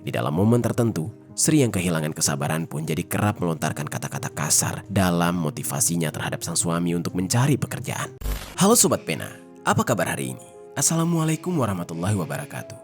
Di dalam momen tertentu, Sri yang kehilangan kesabaran pun jadi kerap melontarkan kata-kata kasar dalam motivasinya terhadap sang suami untuk mencari pekerjaan. Halo Sobat Pena, apa kabar hari ini? Assalamualaikum warahmatullahi wabarakatuh.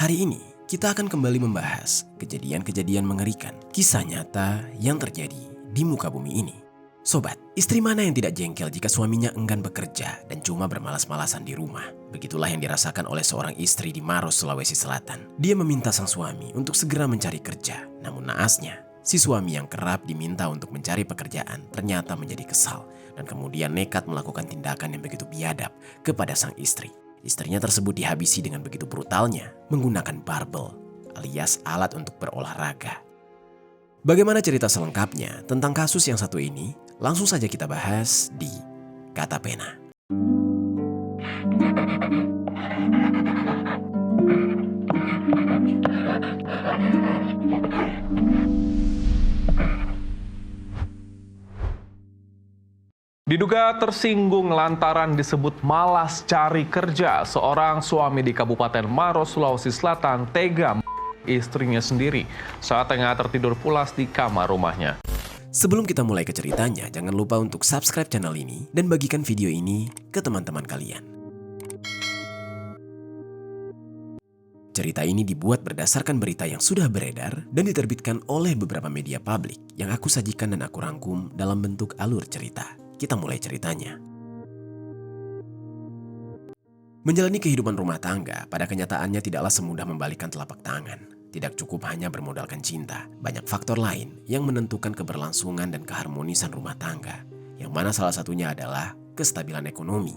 Hari ini kita akan kembali membahas kejadian-kejadian mengerikan, kisah nyata yang terjadi di muka bumi ini. Sobat, istri mana yang tidak jengkel jika suaminya enggan bekerja dan cuma bermalas-malasan di rumah? Begitulah yang dirasakan oleh seorang istri di Maros, Sulawesi Selatan. Dia meminta sang suami untuk segera mencari kerja. Namun naasnya, si suami yang kerap diminta untuk mencari pekerjaan ternyata menjadi kesal dan kemudian nekat melakukan tindakan yang begitu biadab kepada sang istri. Istrinya tersebut dihabisi dengan begitu brutalnya menggunakan barbel alias alat untuk berolahraga. Bagaimana cerita selengkapnya tentang kasus yang satu ini? Langsung saja kita bahas di Kata Pena. Diduga tersinggung lantaran disebut malas cari kerja, seorang suami di Kabupaten Maros, Sulawesi Selatan tega istrinya sendiri saat tengah tertidur pulas di kamar rumahnya. Sebelum kita mulai ke ceritanya, jangan lupa untuk subscribe channel ini dan bagikan video ini ke teman-teman kalian. Cerita ini dibuat berdasarkan berita yang sudah beredar dan diterbitkan oleh beberapa media publik yang aku sajikan dan aku rangkum dalam bentuk alur cerita. Kita mulai ceritanya. Menjalani kehidupan rumah tangga pada kenyataannya tidaklah semudah membalikkan telapak tangan. Tidak cukup hanya bermodalkan cinta, banyak faktor lain yang menentukan keberlangsungan dan keharmonisan rumah tangga, yang mana salah satunya adalah kestabilan ekonomi.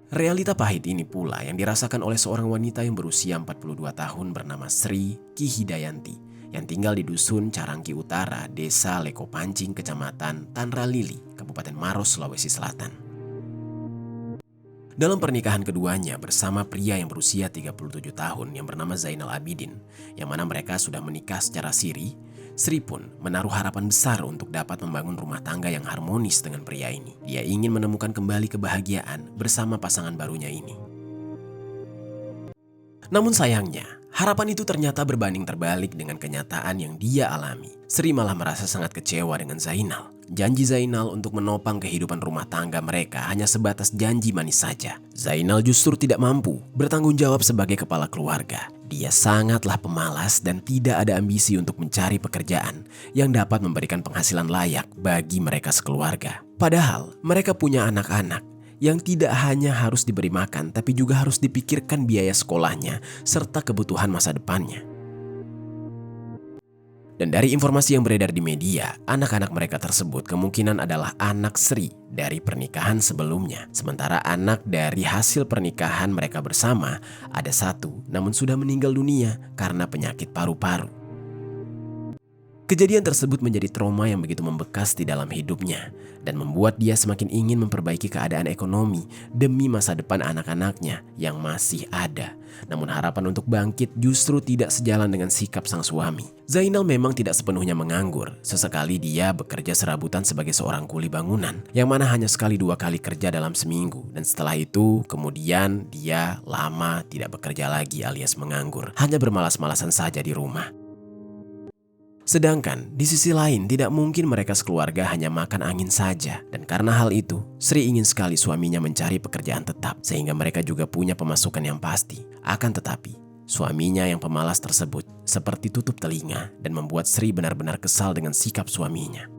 Realita pahit ini pula yang dirasakan oleh seorang wanita yang berusia 42 tahun bernama Sri Ki Hidayanti, yang tinggal di Dusun Carangki Utara, Desa Lekopancing, Kecamatan Tanralili, Kabupaten Maros, Sulawesi Selatan. Dalam pernikahan keduanya bersama pria yang berusia 37 tahun yang bernama Zainal Abidin, yang mana mereka sudah menikah secara siri, Sri pun menaruh harapan besar untuk dapat membangun rumah tangga yang harmonis dengan pria ini. Dia ingin menemukan kembali kebahagiaan bersama pasangan barunya ini. Namun sayangnya, harapan itu ternyata berbanding terbalik dengan kenyataan yang dia alami. Sri malah merasa sangat kecewa dengan Zainal. Janji Zainal untuk menopang kehidupan rumah tangga mereka hanya sebatas janji manis saja. Zainal justru tidak mampu bertanggung jawab sebagai kepala keluarga. Dia sangatlah pemalas dan tidak ada ambisi untuk mencari pekerjaan yang dapat memberikan penghasilan layak bagi mereka sekeluarga. Padahal mereka punya anak-anak yang tidak hanya harus diberi makan, tapi juga harus dipikirkan biaya sekolahnya serta kebutuhan masa depannya. Dan dari informasi yang beredar di media, anak-anak mereka tersebut kemungkinan adalah anak Sri dari pernikahan sebelumnya. Sementara anak dari hasil pernikahan mereka bersama ada satu, namun sudah meninggal dunia karena penyakit paru-paru. Kejadian tersebut menjadi trauma yang begitu membekas di dalam hidupnya dan membuat dia semakin ingin memperbaiki keadaan ekonomi demi masa depan anak-anaknya yang masih ada. Namun harapan untuk bangkit justru tidak sejalan dengan sikap sang suami. Zainal memang tidak sepenuhnya menganggur. Sesekali dia bekerja serabutan sebagai seorang kuli bangunan yang mana hanya sekali 2 kali kerja dalam seminggu. Dan setelah itu kemudian dia lama tidak bekerja lagi alias menganggur. Hanya bermalas-malasan saja di rumah. Sedangkan di sisi lain tidak mungkin mereka sekeluarga hanya makan angin saja. Dan karena hal itu, Sri ingin sekali suaminya mencari pekerjaan tetap sehingga mereka juga punya pemasukan yang pasti. Akan tetapi, suaminya yang pemalas tersebut seperti tutup telinga dan membuat Sri benar-benar kesal dengan sikap suaminya.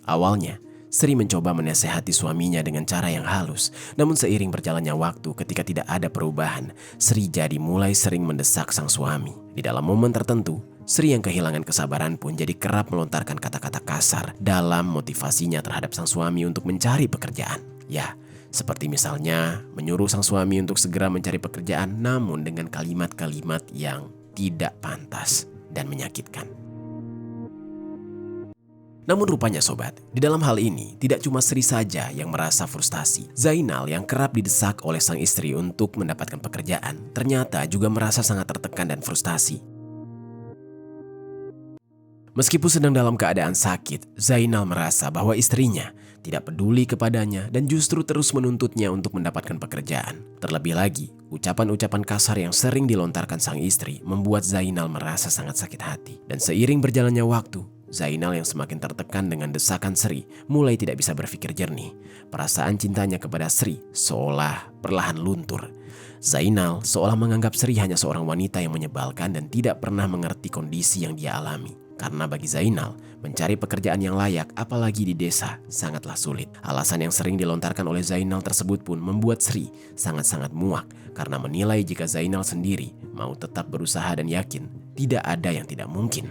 Awalnya, Sri mencoba menasehati suaminya dengan cara yang halus. Namun seiring berjalannya waktu ketika tidak ada perubahan, Sri jadi mulai sering mendesak sang suami. Di dalam momen tertentu, Sri yang kehilangan kesabaran pun jadi kerap melontarkan kata-kata kasar dalam motivasinya terhadap sang suami untuk mencari pekerjaan. Ya, seperti misalnya menyuruh sang suami untuk segera mencari pekerjaan namun dengan kalimat-kalimat yang tidak pantas dan menyakitkan. Namun rupanya sobat, di dalam hal ini tidak cuma Sri saja yang merasa frustasi. Zainal yang kerap didesak oleh sang istri untuk mendapatkan pekerjaan, ternyata juga merasa sangat tertekan dan frustasi. Meskipun sedang dalam keadaan sakit, Zainal merasa bahwa istrinya tidak peduli kepadanya, dan justru terus menuntutnya untuk mendapatkan pekerjaan. Terlebih lagi, ucapan-ucapan kasar yang sering dilontarkan sang istri membuat Zainal merasa sangat sakit hati. Dan seiring berjalannya waktu, Zainal yang semakin tertekan dengan desakan Sri mulai tidak bisa berpikir jernih. Perasaan cintanya kepada Sri seolah perlahan luntur. Zainal seolah menganggap Sri hanya seorang wanita yang menyebalkan dan tidak pernah mengerti kondisi yang dia alami. Karena bagi Zainal, mencari pekerjaan yang layak apalagi di desa sangatlah sulit. Alasan yang sering dilontarkan oleh Zainal tersebut pun membuat Sri sangat-sangat muak karena menilai jika Zainal sendiri mau tetap berusaha dan yakin tidak ada yang tidak mungkin.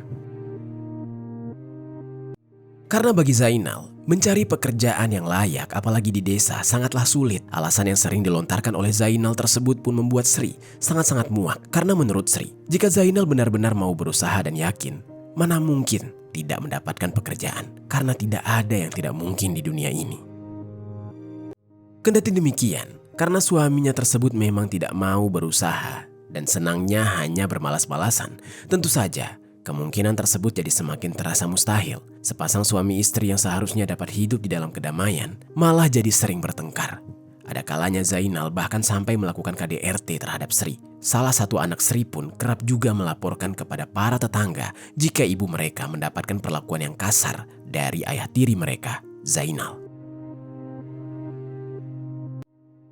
Karena bagi Zainal, mencari pekerjaan yang layak apalagi di desa sangatlah sulit. Alasan yang sering dilontarkan oleh Zainal tersebut pun membuat Sri sangat-sangat muak. Karena menurut Sri, jika Zainal benar-benar mau berusaha dan yakin, mana mungkin tidak mendapatkan pekerjaan, karena tidak ada yang tidak mungkin di dunia ini. Kendati demikian, karena suaminya tersebut memang tidak mau berusaha dan senangnya hanya bermalas-malasan, tentu saja kemungkinan tersebut jadi semakin terasa mustahil. Sepasang suami istri yang seharusnya dapat hidup di dalam kedamaian malah jadi sering bertengkar. Ada kalanya Zainal bahkan sampai melakukan KDRT terhadap Sri. Salah satu anak Sri pun kerap juga melaporkan kepada para tetangga jika ibu mereka mendapatkan perlakuan yang kasar dari ayah tiri mereka, Zainal.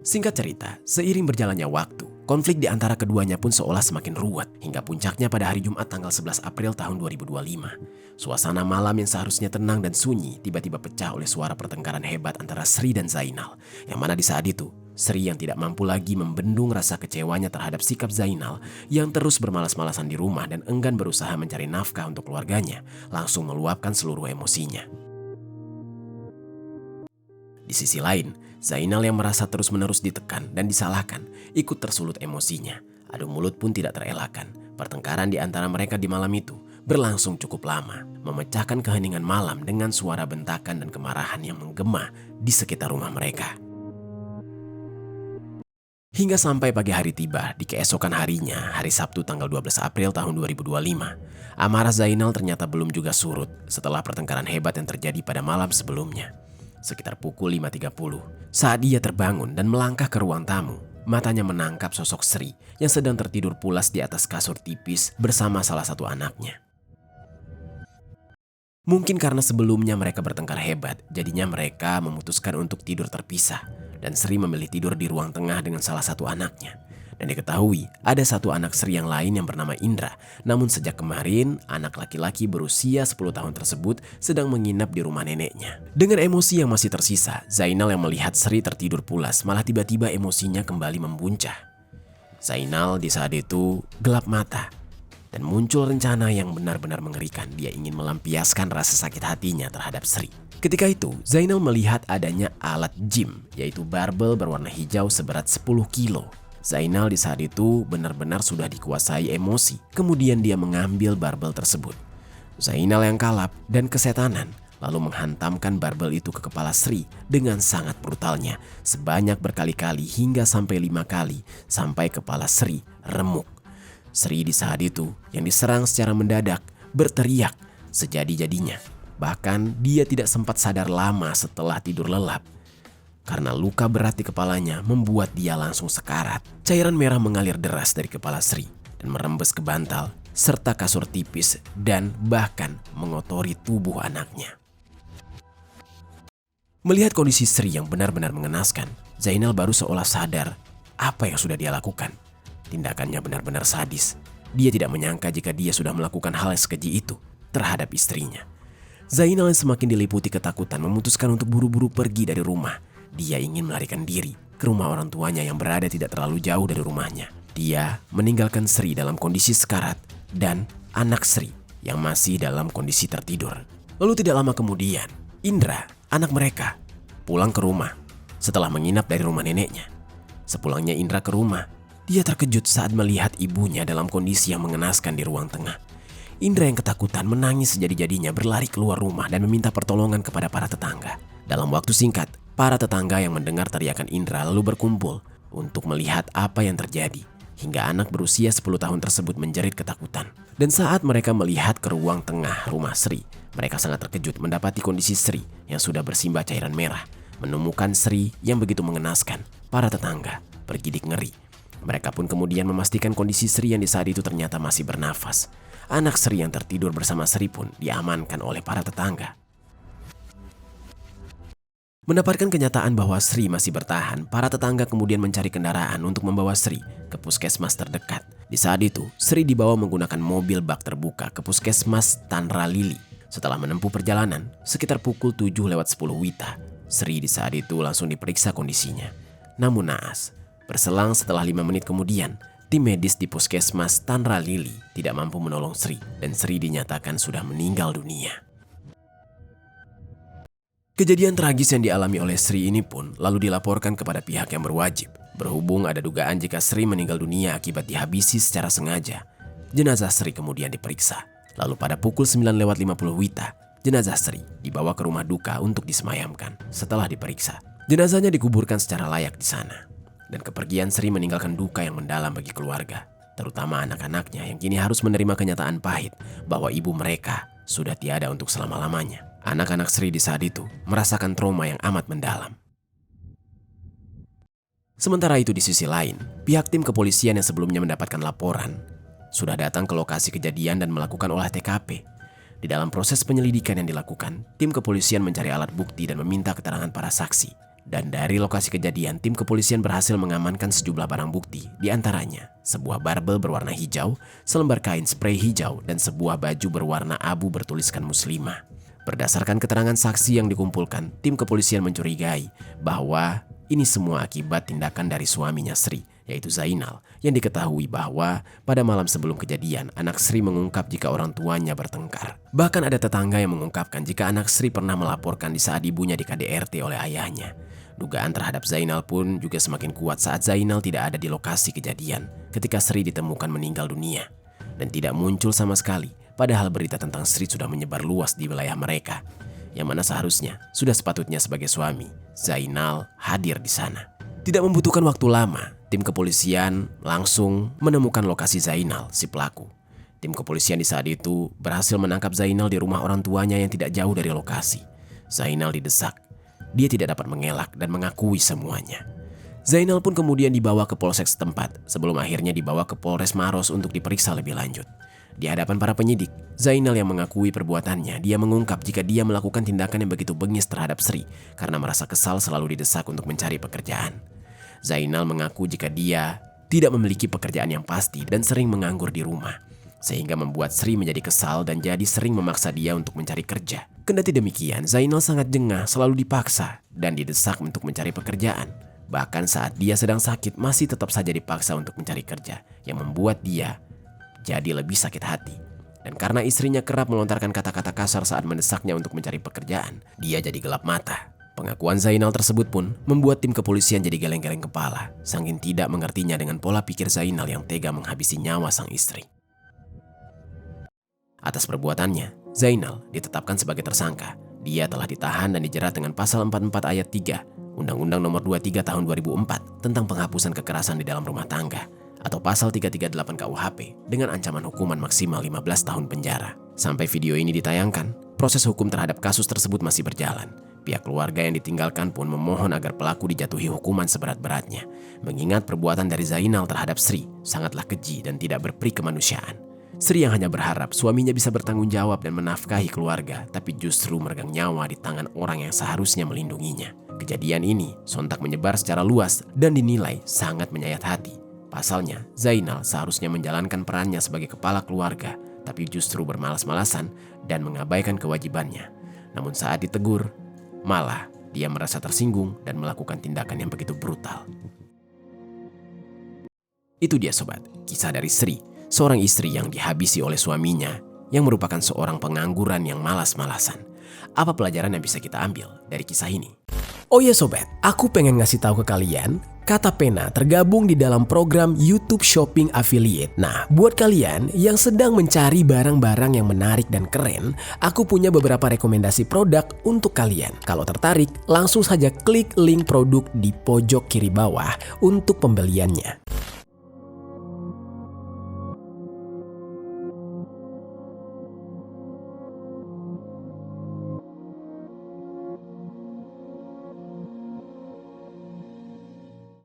Singkat cerita, seiring berjalannya waktu, konflik di antara keduanya pun seolah semakin ruwet hingga puncaknya pada hari Jumat tanggal 11 April tahun 2025. Suasana malam yang seharusnya tenang dan sunyi tiba-tiba pecah oleh suara pertengkaran hebat antara Sri dan Zainal. Yang mana di saat itu, Sri yang tidak mampu lagi membendung rasa kecewanya terhadap sikap Zainal yang terus bermalas-malasan di rumah dan enggan berusaha mencari nafkah untuk keluarganya, langsung meluapkan seluruh emosinya. Di sisi lain, Zainal yang merasa terus-menerus ditekan dan disalahkan ikut tersulut emosinya. Adu mulut pun tidak terelakkan. Pertengkaran di antara mereka di malam itu berlangsung cukup lama, memecahkan keheningan malam dengan suara bentakan dan kemarahan yang menggema di sekitar rumah mereka. Hingga sampai pagi hari tiba di keesokan harinya, hari Sabtu tanggal 12 April tahun 2025. Amarah Zainal ternyata belum juga surut setelah pertengkaran hebat yang terjadi pada malam sebelumnya. Sekitar pukul 5.30, saat dia terbangun dan melangkah ke ruang tamu, matanya menangkap sosok Sri yang sedang tertidur pulas di atas kasur tipis bersama salah satu anaknya. Mungkin karena sebelumnya mereka bertengkar hebat, jadinya mereka memutuskan untuk tidur terpisah. Dan Sri memilih tidur di ruang tengah dengan salah satu anaknya. Dan diketahui ada satu anak Sri yang lain yang bernama Indra. Namun sejak kemarin, anak laki-laki berusia 10 tahun tersebut sedang menginap di rumah neneknya. Dengan emosi yang masih tersisa, Zainal yang melihat Sri tertidur pulas malah tiba-tiba emosinya kembali membuncah. Zainal di saat itu gelap mata. Dan muncul rencana yang benar-benar mengerikan. Dia ingin melampiaskan rasa sakit hatinya terhadap Sri. Ketika itu, Zainal melihat adanya alat gym, yaitu barbel berwarna hijau seberat 10 kilo. Zainal di saat itu benar-benar sudah dikuasai emosi. Kemudian dia mengambil barbel tersebut. Zainal yang kalap dan kesetanan lalu menghantamkan barbel itu ke kepala Sri dengan sangat brutalnya. Sebanyak berkali-kali hingga sampai 5 kali sampai kepala Sri remuk. Sri di saat itu yang diserang secara mendadak berteriak sejadi-jadinya. Bahkan dia tidak sempat sadar lama setelah tidur lelap. Karena luka berat di kepalanya membuat dia langsung sekarat. Cairan merah mengalir deras dari kepala Sri dan merembes ke bantal serta kasur tipis dan bahkan mengotori tubuh anaknya. Melihat kondisi Sri yang benar-benar mengenaskan, Zainal baru seolah sadar apa yang sudah dia lakukan. Tindakannya benar-benar sadis. Dia tidak menyangka jika dia sudah melakukan hal yang sekeji itu terhadap istrinya. Zainal yang semakin diliputi ketakutan memutuskan untuk buru-buru pergi dari rumah. Dia ingin melarikan diri ke rumah orang tuanya yang berada tidak terlalu jauh dari rumahnya. Dia meninggalkan Sri dalam kondisi sekarat dan anak Sri yang masih dalam kondisi tertidur. Lalu tidak lama kemudian, Indra, anak mereka, pulang ke rumah setelah menginap dari rumah neneknya. Sepulangnya Indra ke rumah, dia terkejut saat melihat ibunya dalam kondisi yang mengenaskan di ruang tengah. Indra yang ketakutan menangis sejadi-jadinya berlari keluar rumah dan meminta pertolongan kepada para tetangga. Dalam waktu singkat, para tetangga yang mendengar teriakan Indra lalu berkumpul untuk melihat apa yang terjadi. hingga anak berusia 10 tahun tersebut menjerit ketakutan. Dan saat mereka melihat ke ruang tengah rumah Sri, mereka sangat terkejut mendapati kondisi Sri yang sudah bersimbah cairan merah. Menemukan Sri yang begitu mengenaskan, para tetangga bergidik ngeri. Mereka pun kemudian memastikan kondisi Sri yang di saat itu ternyata masih bernafas. Anak Sri yang tertidur bersama Sri pun diamankan oleh para tetangga. Mendapatkan kenyataan bahwa Sri masih bertahan, para tetangga kemudian mencari kendaraan untuk membawa Sri ke puskesmas terdekat. Di saat itu, Sri dibawa menggunakan mobil bak terbuka ke puskesmas Tanra Lili. Setelah menempuh perjalanan, sekitar pukul 7:10 WITA, Sri di saat itu langsung diperiksa kondisinya. Namun naas, berselang setelah 5 menit kemudian, tim medis di puskesmas Tanra Lili tidak mampu menolong Sri dan Sri dinyatakan sudah meninggal dunia. Kejadian tragis yang dialami oleh Sri ini pun lalu dilaporkan kepada pihak yang berwajib. Berhubung ada dugaan jika Sri meninggal dunia akibat dihabisi secara sengaja, jenazah Sri kemudian diperiksa. Lalu pada pukul 9:50 WITA, jenazah Sri dibawa ke rumah duka untuk disemayamkan. Setelah diperiksa, jenazahnya dikuburkan secara layak di sana. Dan kepergian Sri meninggalkan duka yang mendalam bagi keluarga, terutama anak-anaknya yang kini harus menerima kenyataan pahit bahwa ibu mereka sudah tiada untuk selama-lamanya. Anak-anak Sri di saat itu merasakan trauma yang amat mendalam. Sementara itu di sisi lain, pihak tim kepolisian yang sebelumnya mendapatkan laporan sudah datang ke lokasi kejadian dan melakukan olah TKP. Di dalam proses penyelidikan yang dilakukan, tim kepolisian mencari alat bukti dan meminta keterangan para saksi. Dan dari lokasi kejadian, tim kepolisian berhasil mengamankan sejumlah barang bukti, di antaranya sebuah barbel berwarna hijau, selembar kain sprei hijau, dan sebuah baju berwarna abu bertuliskan Muslimah. Berdasarkan keterangan saksi yang dikumpulkan, tim kepolisian mencurigai bahwa ini semua akibat tindakan dari suaminya Sri, yaitu Zainal, yang diketahui bahwa pada malam sebelum kejadian, anak Sri mengungkap jika orang tuanya bertengkar. Bahkan ada tetangga yang mengungkapkan jika anak Sri pernah melaporkan di saat ibunya di KDRT oleh ayahnya. Dugaan terhadap Zainal pun juga semakin kuat saat Zainal tidak ada di lokasi kejadian ketika Sri ditemukan meninggal dunia. Dan tidak muncul sama sekali, padahal berita tentang Sri sudah menyebar luas di wilayah mereka, yang mana seharusnya sudah sepatutnya sebagai suami, Zainal hadir di sana. Tidak membutuhkan waktu lama, tim kepolisian langsung menemukan lokasi Zainal, si pelaku. Tim kepolisian di saat itu berhasil menangkap Zainal di rumah orang tuanya yang tidak jauh dari lokasi. Zainal didesak. Dia tidak dapat mengelak dan mengakui semuanya. Zainal pun kemudian dibawa ke polsek setempat sebelum akhirnya dibawa ke Polres Maros untuk diperiksa lebih lanjut. Di hadapan para penyidik, Zainal yang mengakui perbuatannya, dia mengungkap jika dia melakukan tindakan yang begitu bengis terhadap Sri karena merasa kesal selalu didesak untuk mencari pekerjaan. Zainal mengaku jika dia tidak memiliki pekerjaan yang pasti dan sering menganggur di rumah, sehingga membuat Sri menjadi kesal dan jadi sering memaksa dia untuk mencari kerja. Kendati demikian, Zainal sangat jengah selalu dipaksa dan didesak untuk mencari pekerjaan. Bahkan saat dia sedang sakit masih tetap saja dipaksa untuk mencari kerja, yang membuat dia jadi lebih sakit hati. Dan karena istrinya kerap melontarkan kata-kata kasar saat mendesaknya untuk mencari pekerjaan, dia jadi gelap mata. Pengakuan Zainal tersebut pun membuat tim kepolisian jadi geleng-geleng kepala, saking tidak mengertinya dengan pola pikir Zainal yang tega menghabisi nyawa sang istri. Atas perbuatannya, Zainal ditetapkan sebagai tersangka. Dia telah ditahan dan dijerat dengan pasal 44 ayat 3 Undang-Undang Nomor 23 Tahun 2004 tentang penghapusan kekerasan di dalam rumah tangga, atau pasal 338 KUHP dengan ancaman hukuman maksimal 15 tahun penjara. Sampai video ini ditayangkan, proses hukum terhadap kasus tersebut masih berjalan. Pihak keluarga yang ditinggalkan pun memohon agar pelaku dijatuhi hukuman seberat-beratnya, mengingat perbuatan dari Zainal terhadap Sri sangatlah keji dan tidak berperi kemanusiaan. Sri yang hanya berharap suaminya bisa bertanggung jawab dan menafkahi keluarga, tapi justru meregang nyawa di tangan orang yang seharusnya melindunginya. Kejadian ini sontak menyebar secara luas dan dinilai sangat menyayat hati. Pasalnya, Zainal seharusnya menjalankan perannya sebagai kepala keluarga, tapi justru bermalas-malasan dan mengabaikan kewajibannya. Namun saat ditegur, malah dia merasa tersinggung dan melakukan tindakan yang begitu brutal. Itu dia sobat, kisah dari Sri, seorang istri yang dihabisi oleh suaminya yang merupakan seorang pengangguran yang malas-malasan. Apa pelajaran yang bisa kita ambil dari kisah ini? Oh ya sobat, aku pengen ngasih tahu ke kalian, Kata Pena tergabung di dalam program YouTube Shopping Affiliate. Nah, buat kalian yang sedang mencari barang-barang yang menarik dan keren, aku punya beberapa rekomendasi produk untuk kalian. Kalau tertarik, langsung saja klik link produk di pojok kiri bawah untuk pembeliannya.